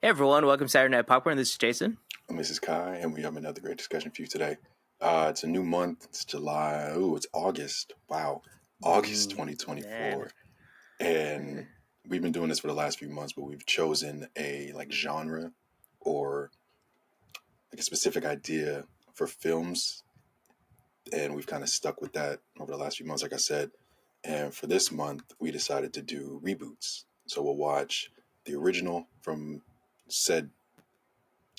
Hey everyone, welcome to Saturday Night Popcorn. This is Jason. And this is Kai, and we have another great discussion for you today. It's a new month. It's July. Ooh, it's August. Wow. August Man. 2024. And we've been doing this for the last few months, but we've chosen a genre or a specific idea for films. And we've kind of stuck with that over the last few months, like I said. And for this month, we decided to do reboots. So we'll watch the original from said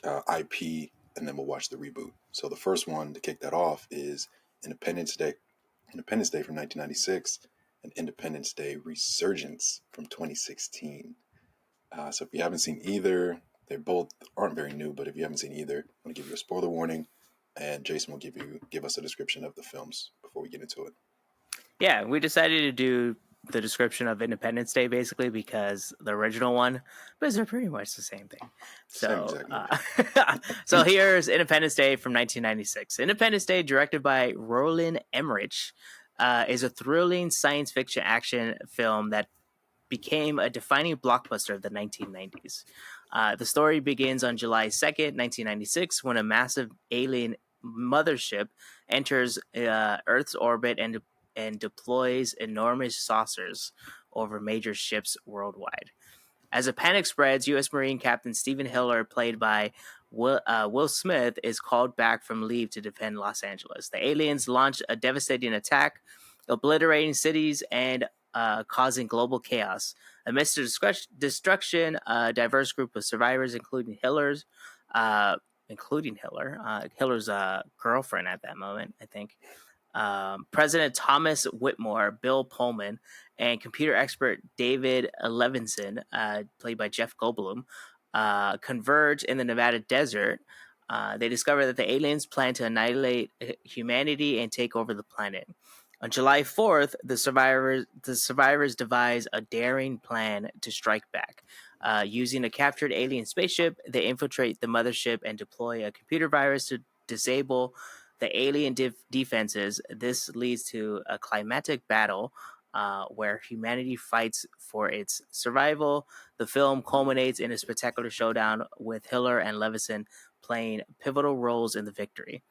IP, and then we'll watch the reboot. So the first one to kick that off is Independence Day. Independence Day from 1996 and Independence Day Resurgence from 2016. So if you haven't seen either, they both aren't very new, but if you haven't seen either, I'm going to give you a spoiler warning, and Jason will give us a description of the films before we get into it. Yeah, we decided to do the description of Independence Day basically because the original one, but they're pretty much the same thing. So, so here's Independence Day from 1996. Independence Day, directed by Roland Emmerich, is a thrilling science fiction action film that became a defining blockbuster of the 1990s. The story begins on July 2nd, 1996, when a massive alien mothership enters Earth's orbit and deploys enormous saucers over major ships worldwide. As a panic spreads, U.S. Marine Captain Stephen Hiller, played by Will Smith, is called back from leave to defend Los Angeles. The aliens launch a devastating attack, obliterating cities and causing global chaos. Amidst the destruction, a diverse group of survivors, including Hiller's girlfriend at that moment, I think, President Thomas Whitmore, Bill Pullman, and computer expert David Levinson, played by Jeff Goldblum, converge in the Nevada desert. They discover that the aliens plan to annihilate humanity and take over the planet. On July 4th, the survivors devise a daring plan to strike back. Using a captured alien spaceship, they infiltrate the mothership and deploy a computer virus to disable the alien defenses. This leads to a climactic battle where humanity fights for its survival. The film culminates in a spectacular showdown with Hiller and Levinson playing pivotal roles in the victory.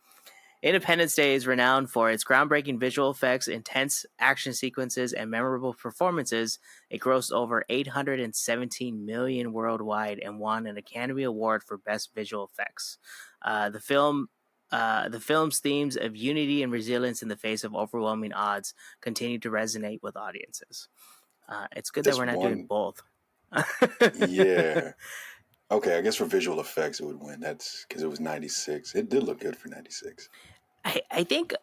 Independence Day is renowned for its groundbreaking visual effects, intense action sequences, and memorable performances. It grossed over $817 million worldwide and won an Academy Award for Best Visual Effects. The film's themes of unity and resilience in the face of overwhelming odds continue to resonate with audiences. It's good that we're not doing both. Yeah. Okay, I guess for visual effects it would win. That's because it was 96. It did look good for 96. I think,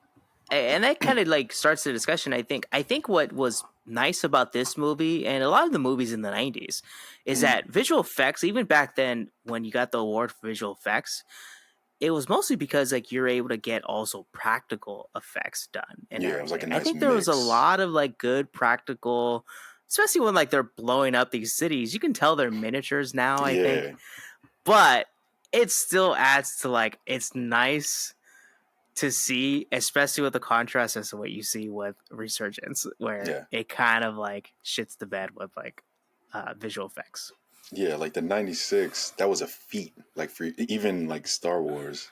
and that kind of like starts the discussion. I think what was nice about this movie and a lot of the movies in the 90s is that visual effects, even back then when you got the award for visual effects, it was mostly because like you're able to get also practical effects done. And yeah, it was like a nice I think mix. there was a lot of like good practical, especially when like they're blowing up these cities. You can tell they're miniatures now, I think. But it still adds to like, it's nice to see, especially with the contrast as to what you see with Resurgence, where it kind of like shits the bed with like visual effects. Yeah, like the 96, that was a feat. Like for even like Star Wars,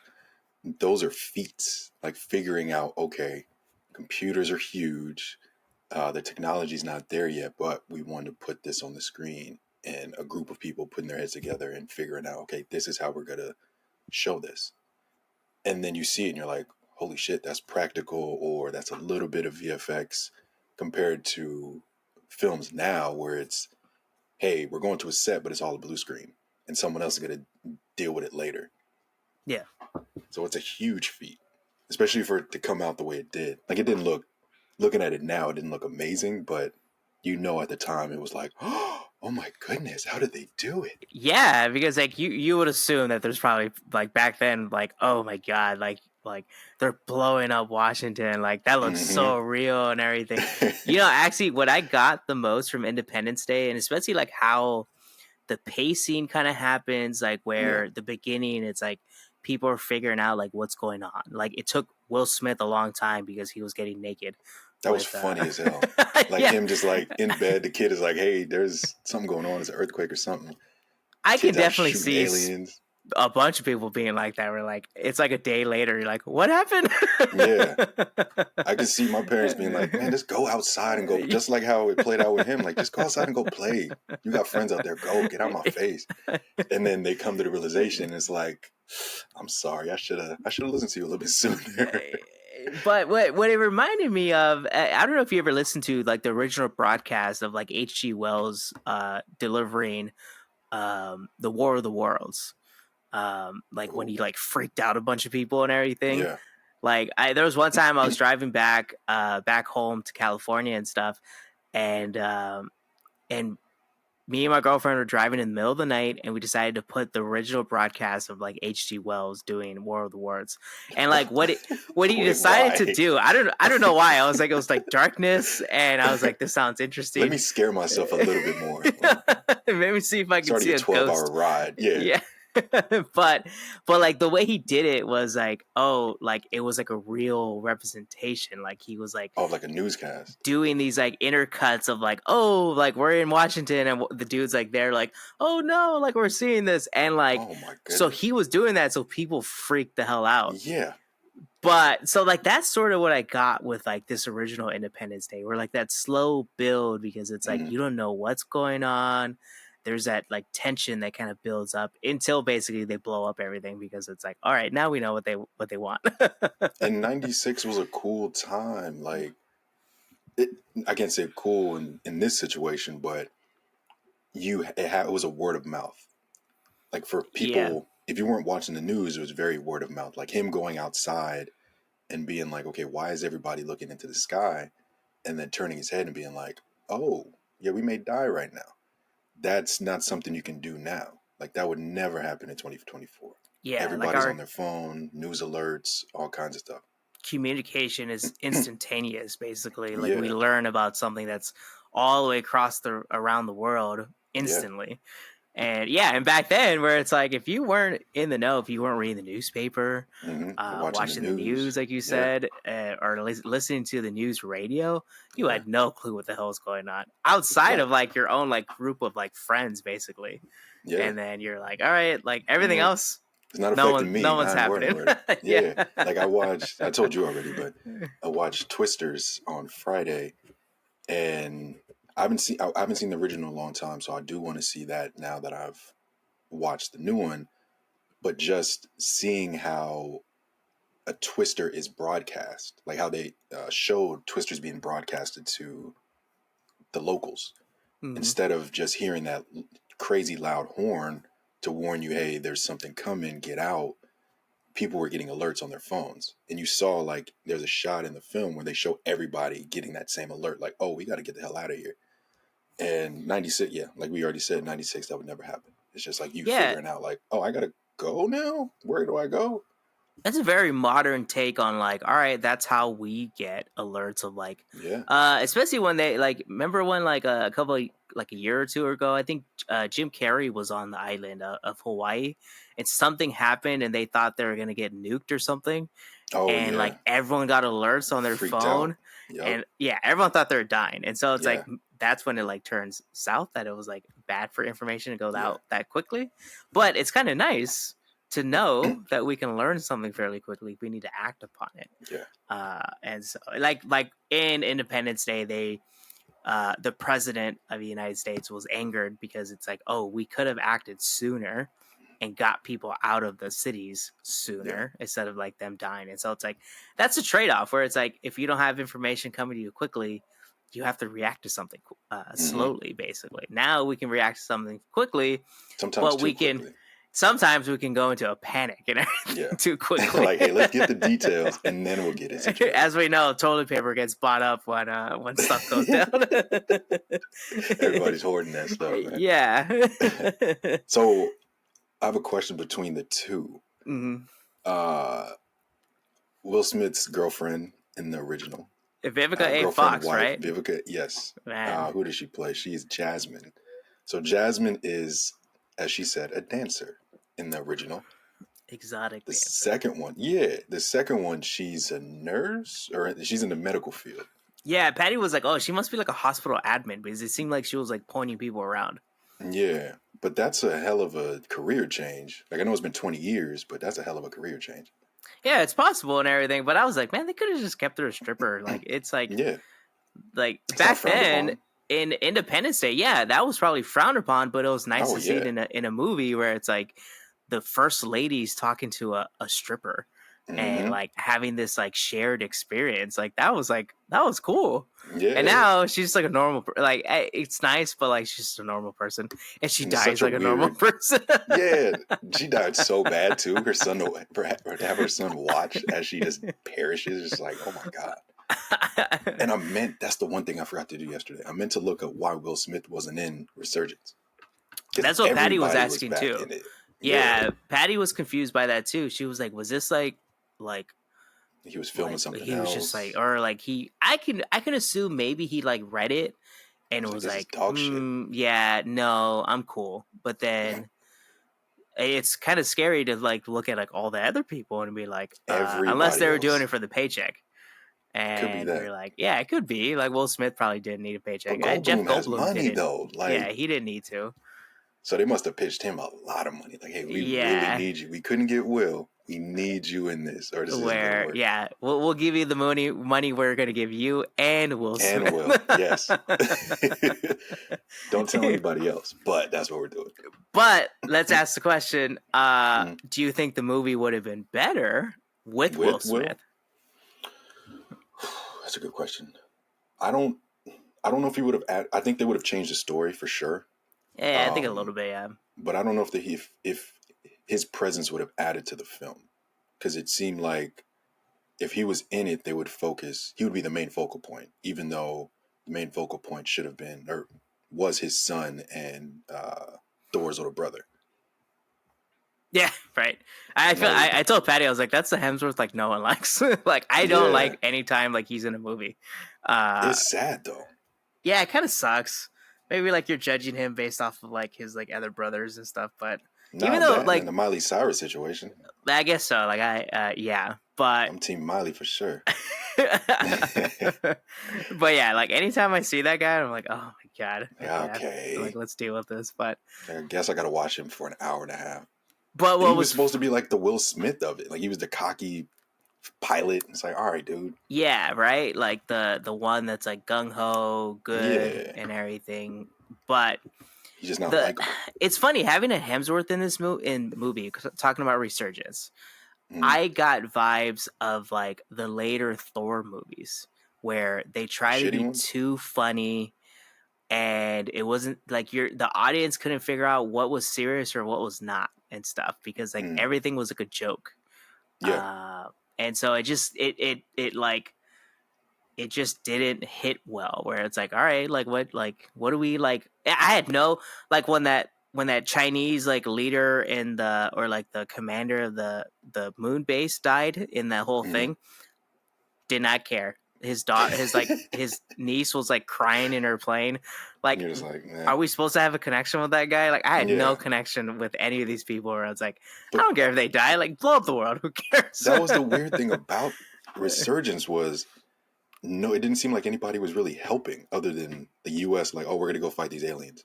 those are feats. Like figuring out, okay, computers are huge. The technology's not there yet, but we want to put this on the screen, and a group of people putting their heads together and figuring out, okay, this is how we're gonna show this. And then you see it and you're like, holy shit, that's practical, or that's a little bit of VFX compared to films now where it's, hey, we're going to a set, but it's all a blue screen, and someone else is going to deal with it later. Yeah. So it's a huge feat, especially for it to come out the way it did. Like, it didn't look, looking at it now, it didn't look amazing, but you know at the time it was like, oh my goodness, how did they do it? Yeah, because like you would assume that there's probably like back then, like, oh my God, like they're blowing up Washington, like that looks so real and everything. Actually what I got the most from Independence Day, and especially like how the pacing kind of happens, like where the beginning, it's like people are figuring out like what's going on. Like it took Will Smith a long time because he was getting naked. That was funny as hell. Like him just like in bed, the kid is like, hey, there's something going on. It's an earthquake or something. I can Kids out definitely shooting see aliens. a bunch of people being like that. We're like, it's like a day later. You're like, what happened? Yeah. I could see my parents being like, man, just go outside and go, just like how it played out with him. Like, just go outside and go play. You got friends out there. Go, get out of my face. And then they come to the realization, it's like, I'm sorry, I should have listened to you a little bit sooner. But what it reminded me of, I don't know if you ever listened to like the original broadcast of like H.G. Wells delivering the War of the Worlds. Like when Ooh, he like freaked out a bunch of people and everything. yeah. Like there was one time I was driving back home to California and stuff, and and me and my girlfriend were driving in the middle of the night, and we decided to put the original broadcast of like H.G. Wells doing War of the Worlds, and like what he Wait, decided to why? do, I don't know why. I was like, it was like darkness, and I was like, this sounds Let me interesting. scare myself a little bit more. Like, Maybe see if I it's can already see a a 12-hour ghost. ride. Yeah. Yeah. but like the way he did it was like, oh, like it was like a real representation. Like he was like Oh, like a newscast. doing these like intercuts of like, oh, like we're in Washington, and the dude's like they're like, oh no, like we're seeing this, and like Oh my so goodness. he was doing that so people freaked the hell out. Yeah. But so like that's sort of what I got with like this original Independence Day, where like that slow build, because it's like Mhm. you don't know what's going on. There's that like tension that kind of builds up until basically they blow up everything, because it's like, all right, now we know what they want. And 96 was a cool time. Like, it, I can't say cool in this situation, but it was a word of mouth. Like for Yeah. people, if you weren't watching the news, it was very word of mouth. Like him going outside and being like, okay, why is everybody looking into the sky? And then turning his head and being like, oh, yeah, we may die right now. That's not something you can do now. Like that would never happen in 2024. Yeah, like Everybody's on our their phone, news alerts, all kinds of stuff. communication is instantaneous basically. Like we Yeah, learn about something that's all the way across the around the world yeah. instantly. And yeah, and back then where it's like if you weren't in the know, if you weren't reading the newspaper, Watching the watching the news. news like you Yeah, said, or listening to the news radio, you yeah. had no clue what the hell was going on outside Right. of like your own like group of like friends basically. Yeah. And then you're like, all right, like I'm everything like, else, it's not affecting no me. one's I ain't worrying happening. about it. Yeah. Yeah. Like I told you already, but I watched Twisters on Friday, and I haven't seen the original in a long time, so I do want to see that now that I've watched the new one. But just seeing how a Twister is broadcast, like how they showed Twisters being broadcasted to the locals, Mhm. instead of just hearing that crazy loud horn to warn you, hey, there's something coming, get out. People were getting alerts on their phones, and you saw like there's a shot in the film where they show everybody getting that same alert, like, oh, we got to get the hell out of here. And 96, yeah, like we already said, 96, that would never happen. It's just like you Yeah, figuring out like, oh, I gotta go now, where do I go? that's a very modern take on like, all right, that's how we get alerts of like, Yeah. especially when they like, remember when like a couple of, like a year or two ago, I think Jim Carrey was on the island of Hawaii, and something happened, and they thought they were gonna get nuked or something, Oh and yeah. like everyone got alerts on their Freaked out. phone, Yep. and yeah, everyone thought they were dying, and so it's like Yeah. that's when it like turns south, that it was like bad for information to go Yeah. out that quickly, but it's kind of nice to know that we can learn something fairly quickly. We need to act upon it. Yeah. And so like in Independence Day, they the president of the United States was angered because it's like, oh, we could have acted sooner and got people out of the cities Yeah. sooner instead of like them dying. And so it's like that's a trade-off where it's like if you don't have information coming to you quickly, you have to react to something Mm-hmm. slowly. Basically, now we can react to something quickly, Sometimes but too we can quickly. sometimes we can go into a panic and Yeah. everything too quickly. Like, hey, let's get the details and then we'll get it situated. As we know, toilet paper gets bought up when stuff goes down. Everybody's hoarding that stuff, man. Yeah. So I have a question between the two. Mhm. Uh, Will Smith's girlfriend in the original, Vivica A. girlfriend, Fox, wife, right? Vivica. Yes. Man, Who does she play? She's Jasmine. So Jasmine is, as she said, a dancer in the original. exotic The dancer. second one, yeah, the second one, she's a nurse or she's in the medical field. Yeah, Patty was like, "Oh, she must be like a hospital admin," because it seemed like she was like pointing people around. Yeah, but that's a hell of a career change. Like I know it's been 20 years, but that's a hell of a career change. Yeah, it's possible and everything, but I was like, man, they could have just kept her a stripper. Like it's Yeah, like it's not back frowned then upon. in Independence Day, yeah, that was probably frowned upon, but it was nice Oh to see it yeah. in a movie where it's like the first lady's talking to a stripper and Hmm. like having this like shared experience. Like that was cool. And Yeah, now she's just like a normal like it's nice, but like she's just a normal person and she and it's dies such a like a normal weird. person. Yeah, she died so bad too. Her son to have her son watch as she just perishes. It's like, oh my god. And I meant that's the one thing I forgot to do yesterday. I meant to look up why Will Smith wasn't in Resurgence because That's what Patty was everybody was asking back too. in it. Yeah, Yeah, Patty was confused by that too. She was like, "Was this like he was filming something he was just like, else. or like he? I can assume maybe he like read it I and was like, was this is like, dog shit. yeah, no, I'm cool." But Yeah, then it's kind of scary to like look at like all the other people and be like, unless everybody they were doing else. it for the paycheck. It could be And that. you're like, yeah, it could be. Like Will Smith probably didn't need a But paycheck. Jeff Goldblum has Goldblum money didn't. though. Yeah, Like, he didn't need to. so they must have pitched him a lot of money. Like, hey, we really Yeah, need you. We couldn't get Will. We need you in this, or this isn't gonna where work. yeah, we'll give you the money we're gonna give you and Will And Smith. Will, yes. Don't tell anybody else, but that's what we're doing. But let's ask the question: Mm. do you think the movie would have been better with Will With Will, Smith? that's a good question. I don't, I don't know if he would have. I think they would have changed the story for sure. Yeah, I think a little Um, bit. Yeah, but I don't know if his presence would have added to the film because it seemed like if he was in it, they would focus. He would be the main focal point, even though the main focal point should have been or was his son and Thor's little brother. yeah, right. I feel. Like, I told Patty I was like, that's the Hemsworth like no one likes. Like I don't yeah, like anytime like he's in a movie. Uh, it's sad though. yeah, it kind of sucks. Maybe like you're judging him based off of like his like other brothers and stuff, but even Not though that and like the Miley Cyrus situation. I guess so. Like yeah, but I'm Team Miley for sure. but yeah, like anytime I see that guy, I'm like, oh my god, like yeah, like Okay, let's deal with this. I guess I got to watch him for an hour and a half. But And he what was was supposed to be like the Will Smith of it. Like he was the cocky pilot. It's like, all right, dude. yeah, right, like the one that's like gung ho, good Yeah, and everything. But he's just not the likable. it's funny having a Hemsworth in this movie talking about Resurgence. Mm. I got vibes of like the later Thor movies where they The try to shitty be ones. too funny and it wasn't like the audience couldn't figure out what was serious or what was not and stuff because like Mm. everything was like a joke. Yeah, And so it just it like it just didn't hit well where it's like all right what do we like I had no like when that Chinese like leader in the or like the commander of the moon base died in that whole mm. thing, did not care. His daughter his like his niece was like crying in her plane. And Like you're just like, nah. are we supposed to have a connection with that guy? Like I had no Yeah, connection with any of these people where I was like I but don't care if they die, like blow up the world, who cares? that was the weird thing about Resurgence was no, it didn't seem like anybody was really helping other than the U.S. Like, oh, we're gonna go fight these aliens,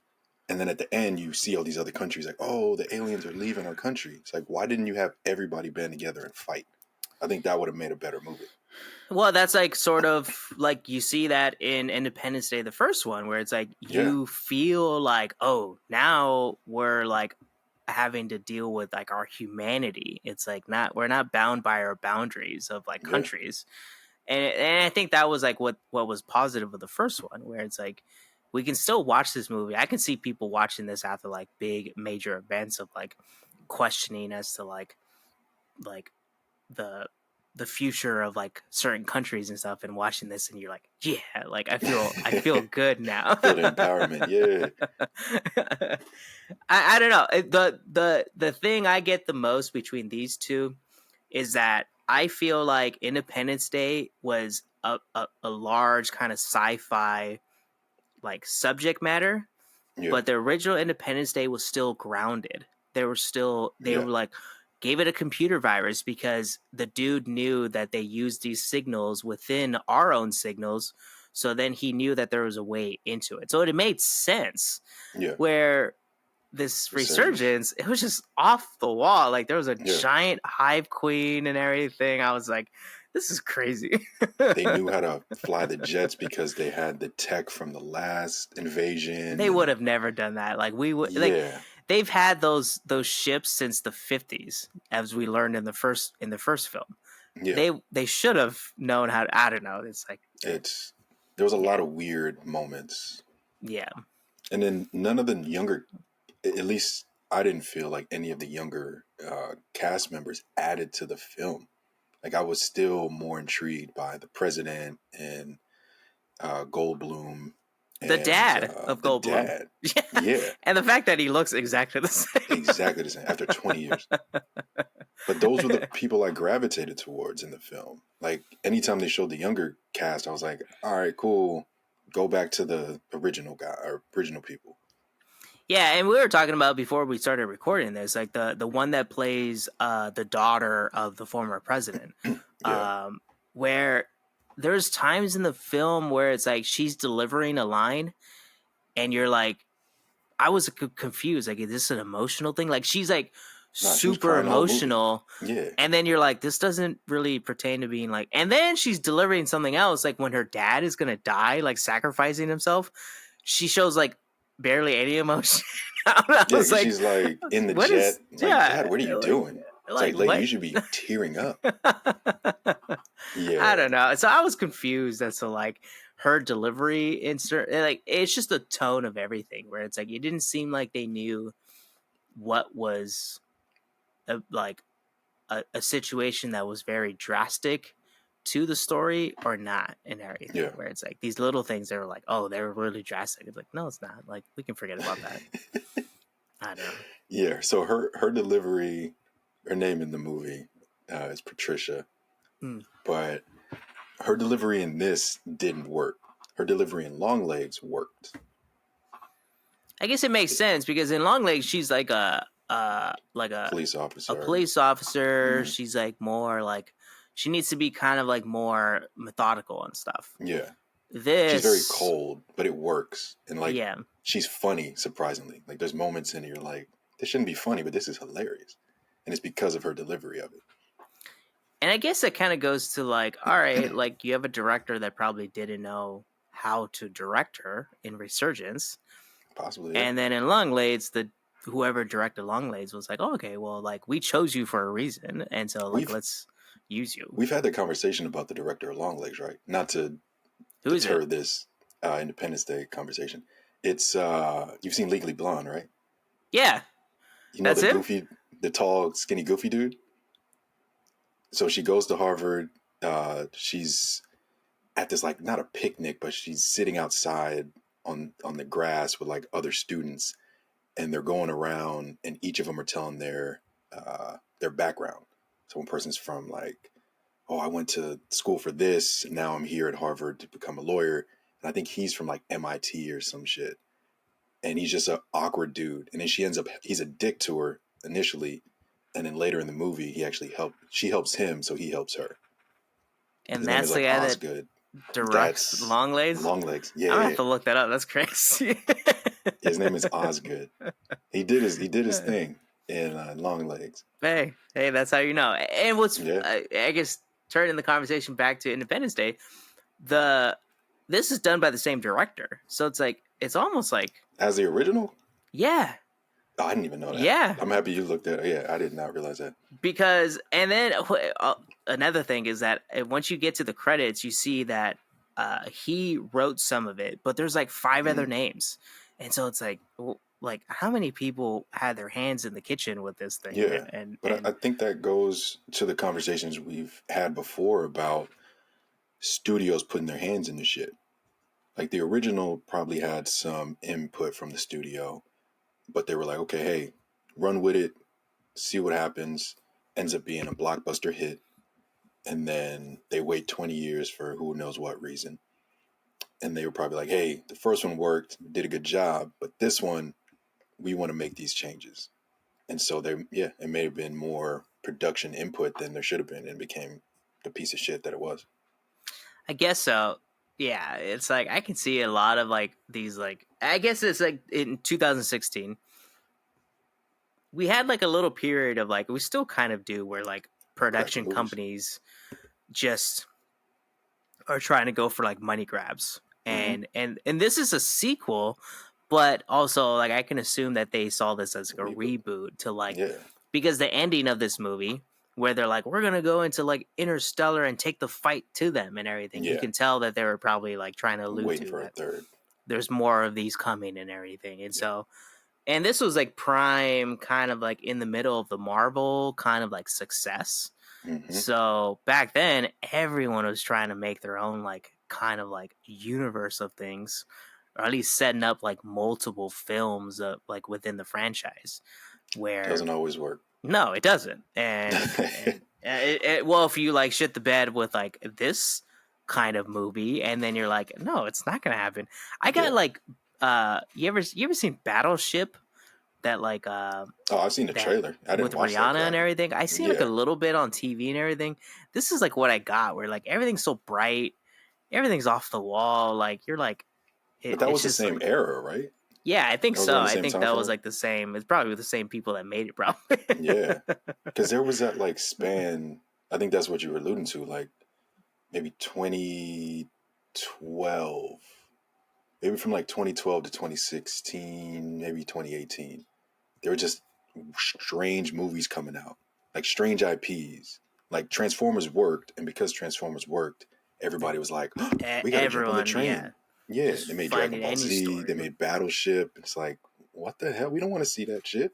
and then at the end you see all these other countries like, oh, the aliens are leaving our country. It's like, why didn't you have everybody band together and fight? I think that would have made a better movie. Well, that's like sort of like you see that in Independence Day, the first one, where it's like Yeah, you feel like, oh, now we're like having to deal with like our humanity. It's like not we're not bound by our boundaries of like yeah, countries, and I think that was like what was positive of the first one, where it's like we can still watch this movie. I can see people watching this after like big major events of like questioning as to like the the future of like certain countries and stuff and watching this and you're like yeah like I feel good now. feel the empowerment. Yeah, I don't know the thing I get the most between these two is that I feel like Independence Day was a large kind of sci-fi like subject matter, yeah, but the original Independence Day was still grounded. They yeah. were like gave it a computer virus because the dude knew that they used these signals within our own signals. So then he knew that there was a way into it. So it made sense Yeah. where this Resurgence. resurgence, it was just off the wall. Like there was a Yeah, giant hive queen and everything. I was like, this is crazy. they knew how to fly the jets because they had the tech from the last invasion, They would and have never done that. Like we would like yeah, they've had those ships since the 50s, as we learned in the first film. yeah. They should have known how to, I don't know. It's like It's there was a yeah. lot of weird moments, Yeah. and then none of the younger, at least I didn't feel like any of the younger cast members added to the film. Like I was still more intrigued by the president and Goldblum The and dad of the Goldblum. dad. Yeah. Yeah, And the fact that he looks exactly the same. exactly the same after 20 years. But those were the people I gravitated towards in the film. Like anytime they showed the younger cast, I was like, all right, cool. Go back to the original guy or original people. Yeah, and we were talking about before we started recording this, like the one that plays the daughter of the former president, Yeah. where there's times in the film where it's like she's delivering a line, and you're like, I was confused, like, is this an emotional thing? Like she's like Nah, she was super crying the whole movie. emotional, Yeah. and then you're like, this doesn't really pertain to being like, and then she's delivering something else, like when her dad is gonna die, like sacrificing himself, she shows like barely any emotion. I Yeah, was because like, she's like in the what jet, is, like, yeah, Dad, what are you doing? It's like, like lady, what? you should be tearing up. I Yeah. don't know. So I was confused as to like her delivery insert, like it's just the tone of everything where it's like it didn't seem like they knew what was like a situation that was very drastic to the story or not, and everything Yeah. where it's like these little things that were like, oh, they were really drastic. It's like, no, it's not. Like we can forget about that. I don't know. Yeah. So her delivery, her name in the movie is Patricia, Mm. but her delivery in this didn't work. Her delivery in Longlegs worked. I guess it makes sense because in Longlegs she's like like Police a officer. police officer. Mm-hmm. She's like more like she needs to be kind of like more methodical and stuff. Yeah. She's very This, cold, but it works. And like yeah, she's funny, surprisingly. Like there's moments in it you're like, this shouldn't be funny, but this is hilarious. And it's because of her delivery of it. and I guess it kind of goes to like, all right, like you have a director that probably didn't know how to direct her in Resurgence, Possibly, yeah. and then in Longlegs, the whoever directed Longlegs was like, oh, okay, well, like we chose you for a reason, and so like We've let's use you. we've had the conversation about the director of Longlegs, right? Not to Who is it? deter this Independence Day conversation. It's you've seen Legally Blonde, right? Yeah, You know that's the him. goofy, the tall, skinny, goofy dude. So she goes to Harvard. She's at this like not a picnic, but she's sitting outside on the grass with like other students, and they're going around, and each of them are telling their background. So one person's from like, oh, I went to school for this, and now I'm here at Harvard to become a lawyer. And I think he's from like MIT or some shit. And he's just an awkward dude. And then she ends up, he's a dick to her initially, and then later in the movie, she helps him, so he helps her. And His name that's is the like guy that Osgood. directs That's Longlegs. Longlegs. I'm gonna have Yeah. to look that up. That's crazy. His name is Osgood. He did his thing in Longlegs. Hey, that's how you know. And what's Yeah. I guess turning the conversation back to Independence Day, this is done by the same director, so it's like it's almost like As the original? yeah, Oh, I didn't even know that. yeah, I'm happy you looked at it. Yeah, I did not realize that. because and then another thing is that once you get to the credits, you see that he wrote some of it, but there's like 5 other Mhm. names, and so it's like. Like how many people had their hands in the kitchen with this thing Yeah. and But I think that goes to the conversations we've had before about studios putting their hands in the shit. Like the original probably had some input from the studio, but they were like, okay, hey, run with it, see what happens. Ends up being a blockbuster hit. And then they wait 20 years for who knows what reason. And they were probably like, hey, the first one worked, did a good job, but this one, we want to make these changes. And so it may have been more production input than there should have been, and became the piece of shit that it was. I guess so. Yeah, it's like I can see a lot of like these like I guess it's like in 2016 we had like a little period of like, we still kind of do, where like Crappy production movies. companies just are trying to go for like money grabs. Hmm. And this is a sequel, but also like I can assume that they saw this as like a Reboot. reboot to like, Yeah. because the ending of this movie where they're like, we're gonna go into like interstellar and take the fight to them and everything, you Yeah. can tell that they were probably like trying to allude Waiting to for a that third. there's more of these coming and everything. And Yeah. so, and this was like prime kind of like in the middle of the Marvel kind of like success. Hmm. So back then, everyone was trying to make their own like kind of like universe of things, or at least setting up like multiple films like within the franchise. Where Doesn't always work. no, it doesn't, and well, if you like shit the bed with like this kind of movie, and then you're like, no, it's not gonna happen. I got Yeah. like, you ever seen Battleship? That like Oh, I've seen the that trailer. I with didn't watch that Rihanna and cracker. everything. I see like a Yeah. little bit on TV and everything. This is like what I got, where like everything's so bright, everything's off the wall. Like you're like, But that it's was the just same like, era, right? yeah, I think That was so. around the I same think time that was frame. like the same. It's probably the same people that made it, probably. Yeah. Because there was that like span. I think that's what you were alluding to. Like maybe 2012, maybe from like 2012 to 2016, maybe 2018. There were just strange movies coming out, like strange IPs. Like Transformers worked, and because Transformers worked, everybody was like, oh, "We got to jump on the Everyone, yeah, train." Yeah, just they made Dragon finding Ball any Z, story. they made Battleship. It's like, what the hell? We don't want to see that shit.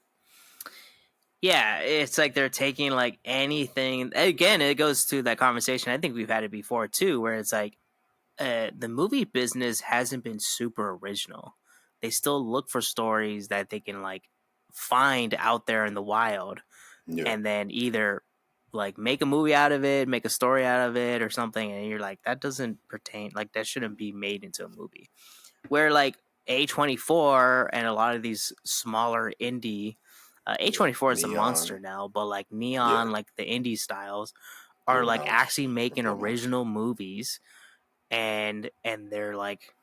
Yeah, it's like they're taking like anything. Again, it goes to that conversation. I think we've had it before too, where it's like the movie business hasn't been super original. They still look for stories that they can like find out there in the wild, Yeah, and then either like make a movie out of it, make a story out of it, or something. And you're like, that doesn't pertain. Like that shouldn't be made into a movie. Where like A24 and a lot of these smaller indie, yeah. A24 is a monster Neon, now, but like yeah. Neon, like the indie styles, are like Blumhouse actually or making Blumhouse. original movies, and they're like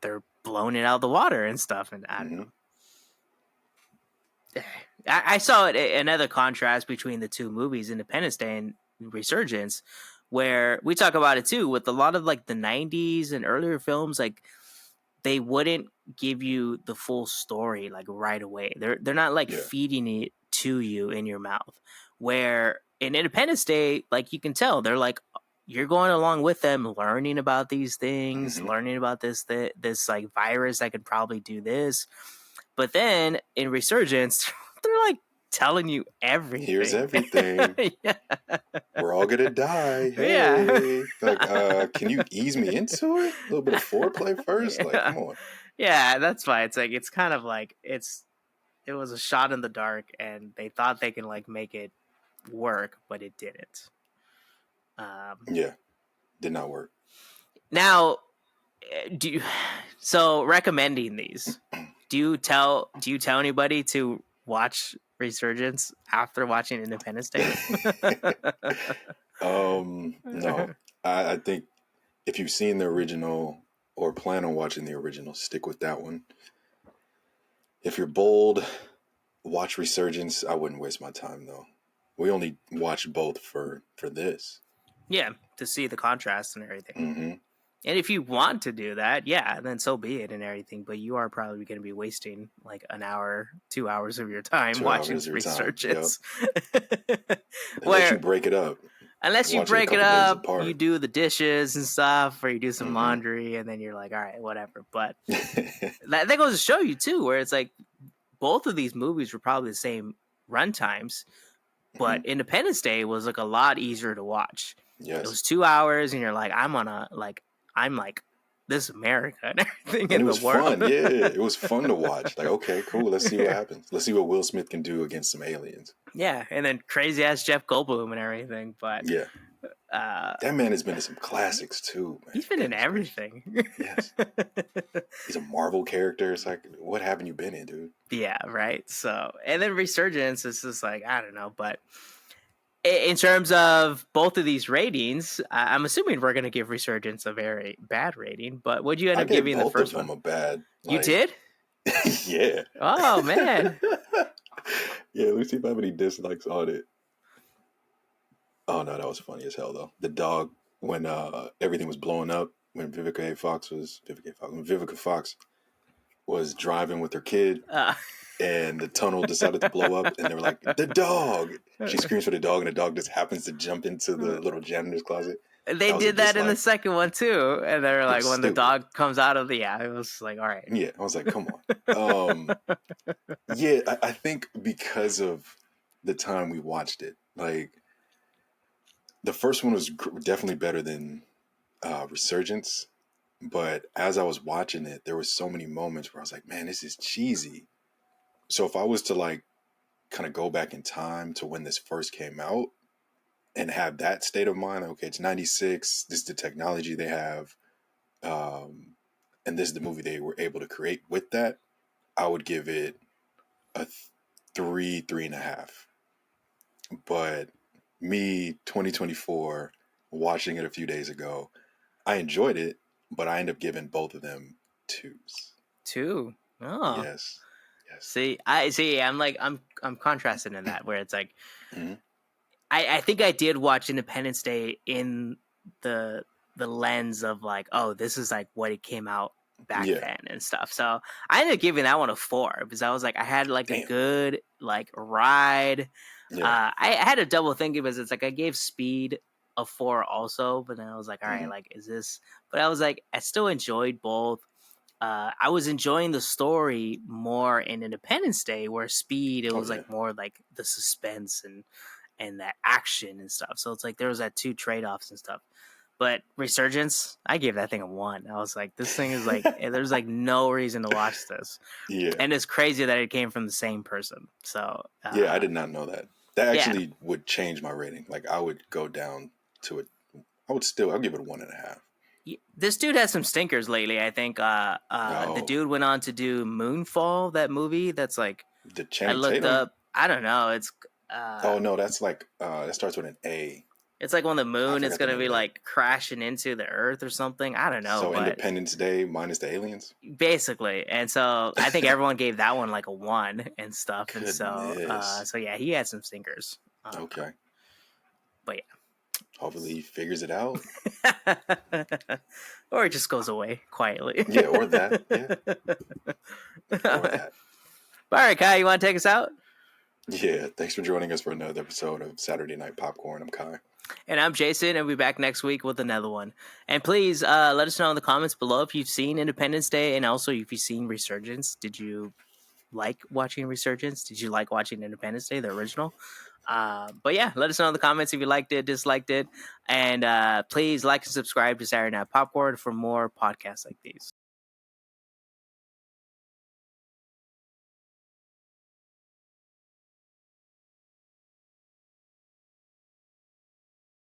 they're blowing it out of the water and stuff. And I don't Hmm. know. I saw it another contrast between the two movies, Independence Day and Resurgence, where we talk about it too with a lot of like the '90s and earlier films, like they wouldn't give you the full story like right away. They're not like Yeah. feeding it to you in your mouth. Where in Independence Day, like you can tell, they're like you're going along with them, learning about these things, Hmm. learning about this like virus that could probably do this. But then in Resurgence, they're like telling you Here's everything. everything. Yeah. We're all gonna die. Yeah. Hey, like, can you ease me into it? A little bit of foreplay first. Like, Yeah. come on. Yeah, that's why it's like it's kind of like it was a shot in the dark, and they thought they can like make it work, but it didn't. Yeah, did not work. Now, do you, so recommending these? Do you tell anybody to watch Resurgence after watching Independence Day? No. I think if you've seen the original or plan on watching the original, stick with that one. If you're bold, watch Resurgence. I wouldn't waste my time though. We only watched both for this. Yeah, to see the contrast and everything. Hmm. And if you want to do that, yeah, then so be it and everything. But you are probably going to be wasting like an hour, 2 hours of your time 2 hours watching of your time. Yep. Resurgence. Unless you Where break it up, unless you watch it a break it couple days up, you apart. do the dishes and stuff, or you do some Hmm. laundry, and then you're like, all right, whatever. But that goes to show you too, where it's like both of these movies were probably the same run times, Hmm. but Independence Day was like a lot easier to watch. It Yes. was 2 hours, and you're like, I'm like this America and everything And in it the was world. fun. Yeah, it was fun to watch. Like, okay, cool. Let's see what happens. Let's see what Will Smith can do against some aliens. Yeah, and then crazy ass Jeff Goldblum and everything. But Yeah, uh, that man has been in some classics too, man. he's been in Goodness gracious. everything. Yes. He's a Marvel character. It's like, what haven't you been in, dude? Yeah, right. So, and then Resurgence is just like I don't know, but in terms of both of these ratings, I'm assuming we're going to give Resurgence a very bad rating. But would you end I up gave giving the both of first one? them a bad, You like, did? yeah. Oh man. Yeah, let me see if I have any dislikes on it. Oh no, that was funny as hell though. The dog when everything was blowing up when Vivica Fox was driving with her kid Uh, and the tunnel decided to blow up and they were like, the dog. She screams for the dog and the dog just happens to jump into the little janitor's closet. they That was a did that in the dislike. second one too, and they're It like, was when the stupid. dog comes out of the it was like, all right. Yeah, I was like, come on. Yeah, I think because of the time we watched it, like the first one was definitely better than Resurgence. But as I was watching it, there were so many moments where I was like, man, this is cheesy. So if I was to like kind of go back in time to when this first came out and have that state of mind, okay, it's 96, this is the technology they have, um, and this is the movie they were able to create with that, I would give it a 3.5. But me, 2024, watching it a few days ago, I enjoyed it, but I end up giving both of them twos. 2. Oh, Yes. Yes. see, I see. I'm contrasting in that where it's like, Mm-hmm. I think I did watch Independence Day in the the lens of like, oh, this is like what it came out back Yeah. then and stuff. So I ended up giving that one a 4 because I was like, I had like a Damn. good like ride. Yeah. I had a double think because it's like I gave Speed a 4 also, but then I was like, all right, Mm-hmm. like is this? But I was like, I still enjoyed both. I was enjoying the story more in Independence Day, where Speed it Oh was yeah. like more like the suspense and that action and stuff. So it's like there was that two trade offs and stuff. But Resurgence, I gave that thing a 1. I was like, this thing is like, there's like no reason to watch this, Yeah. and it's crazy that it came from the same person. So Yeah. I did not know that. That yeah, actually would change my rating. Like I would go down to it. I'll give it a 1.5. this dude has some stinkers lately. I think the Oh, dude went on to do Moonfall, that movie. That's like the I Channing looked Tatum. up. I don't know. Oh no, that's like that starts with an A. It's like when the I moon is forgot the gonna name be of that. like crashing into the Earth or something. I don't know, So but Independence Day minus the aliens. basically, and so I think everyone gave that one like a 1 and stuff, and Goodness. so yeah, he had some stinkers. Okay. But Hopefully he figures it out. yeah, or it just goes away quietly. Yeah, or that. Yeah, or All that. right, Kai, you want to take us out? Yeah. Thanks for joining us for another episode of Saturday Night Popcorn. I'm Kai. And I'm Jason, and we'll be back next week with another one. And please let us know in the comments below if you've seen Independence Day, and also if you've seen Resurgence. Did you like watching Resurgence? Did you like watching Independence Day, the original? But yeah, let us know in the comments if you liked it, disliked it, and please like and subscribe to Saturday Night Popcorn for more podcasts like these.